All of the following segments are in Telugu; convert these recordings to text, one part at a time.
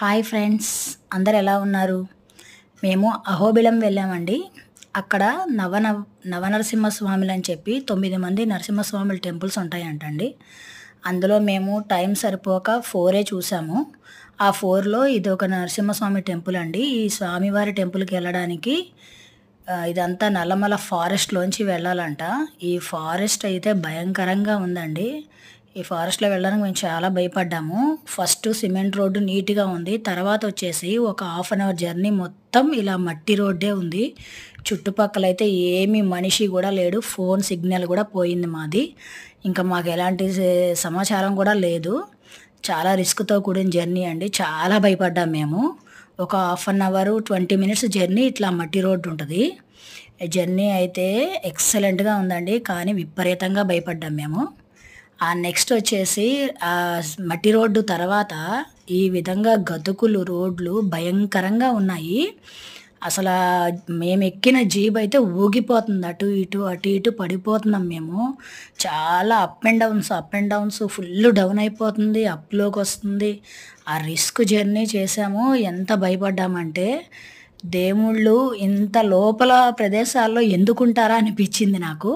హాయ్ ఫ్రెండ్స్, అందరు ఎలా ఉన్నారు? మేము అహోబిలం వెళ్ళామండి. అక్కడ నవనరసింహస్వాములు అని చెప్పి 9 మంది నరసింహస్వాముల టెంపుల్స్ ఉంటాయంటండి. అందులో మేము టైం సరిపోక 4 చూసాము. ఆ 4లో ఇదొక నరసింహస్వామి టెంపుల్ అండి. ఈ స్వామివారి టెంపుల్కి వెళ్ళడానికి ఇదంతా నల్లమల ఫారెస్ట్లోంచి వెళ్ళాలంట. ఈ ఫారెస్ట్ అయితే భయంకరంగా ఉందండి. ఈ ఫారెస్ట్‌లో వెళ్ళడానికి మేము చాలా భయపడ్డాము. ఫస్ట్ సిమెంట్ రోడ్డు నీట్‌గా ఉంది. తర్వాత వచ్చేసి ఒక హాఫ్ అన్ అవర్ జర్నీ మొత్తం ఇలా మట్టి రోడ్డే ఉంది. చుట్టుపక్కలైతే ఏమి మనిషి కూడా లేడు. ఫోన్ సిగ్నల్ కూడా పోయింది మాది. ఇంకా మాకు ఎలాంటి సమాచారం కూడా లేదు. చాలా రిస్క్‌తో కూడిన జర్నీ అండి. చాలా భయపడ్డాం మేము. ఒక half an hour 20 minutes journey ఇట్లా మట్టి రోడ్డు ఉంటది. జర్నీ అయితే ఎక్సలెంట్‌గా ఉందండి. కానీ విపరీతంగా భయపడ్డాం మేము. నెక్స్ట్ వచ్చేసి మట్టి రోడ్డు తర్వాత ఈ విధంగా గతుకులు రోడ్లు భయంకరంగా ఉన్నాయి. అసలా మేమెక్కిన జీప్ అయితే ఊగిపోతుంది. అటు ఇటు పడిపోతున్నాం మేము. చాలా up and downs full down అయిపోతుంది. అప్‌లోకొస్తుంది. ఆ రిస్క్ జర్నీ చేసాము. ఎంత భయపడ్డామంటే, దేవుళ్ళు ఇంత లోపల ప్రదేశాల్లో ఎందుకుంటారా అనిపించింది నాకు.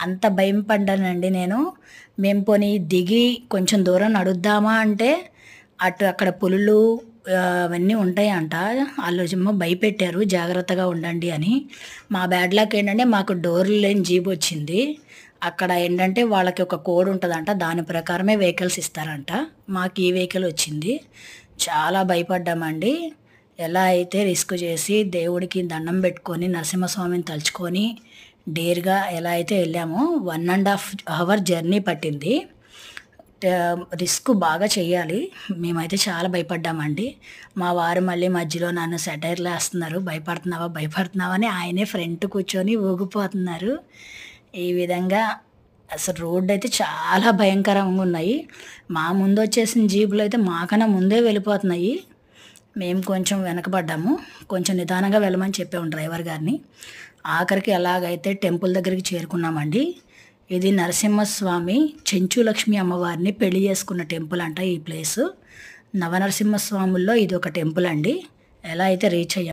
అంత భయం పడ్డానండి నేను. మేము పోనీ దిగి కొంచెం దూరం నడుద్దామా అంటే, అక్కడ పులులు అవన్నీ ఉంటాయంట. ఆళ్ళేమో భయపెట్టారు జాగ్రత్తగా ఉండండి అని. మా బ్యాడ్ లక్ ఏంటంటే మాకు డోర్లు లేని జీప్ వచ్చింది. అక్కడ ఏంటంటే వాళ్ళకి ఒక కోడ్ ఉంటదంట. దాని ప్రకారమే వెహికల్స్ ఇస్తారంట. మాకు ఈ వెహికల్ వచ్చింది. చాలా భయపడ్డామండి. ఎలా అయితే రిస్క్ చేసి దేవుడికి దండం పెట్టుకొని నరసింహస్వామిని తలుచుకొని డేర్‌గా ఎలా అయితే వెళ్ళామో 1½ అవర్ జర్నీ పట్టింది. రిస్క్ బాగా చేయాలి. మేమైతే చాలా భయపడ్డామండి. మా వారు మళ్ళీ మధ్యలో నన్ను సెటైర్‌లు ఏస్తున్నారు. భయపడుతున్నావా అని ఆయనే ఫ్రంట్ కూర్చొని ఊగిపోతున్నారు. ఈ విధంగా అసలు రోడ్డయితే చాలా భయంకరంగా ఉన్నాయి. మా ముందొచ్చేసిన జీపులు అయితే మాకన్నా ముందే వెళ్ళిపోతున్నాయి. మేము కొంచెం వెనకబడ్డాము. కొంచెం నిదానంగా వెళ్ళమని చెప్పాము డ్రైవర్ గారిని. ఆఖరికి ఎలాగైతే టెంపుల్ దగ్గరికి చేరుకున్నామండి. ఇది నరసింహస్వామి చెంచులక్ష్మి అమ్మవారిని పెళ్లి చేసుకున్న టెంపుల్ అంట ఈ ప్లేసు. నవనరసింహస్వాముల్లో ఇదొక టెంపుల్ అండి. ఎలా అయితే రీచ్ అయ్యాము.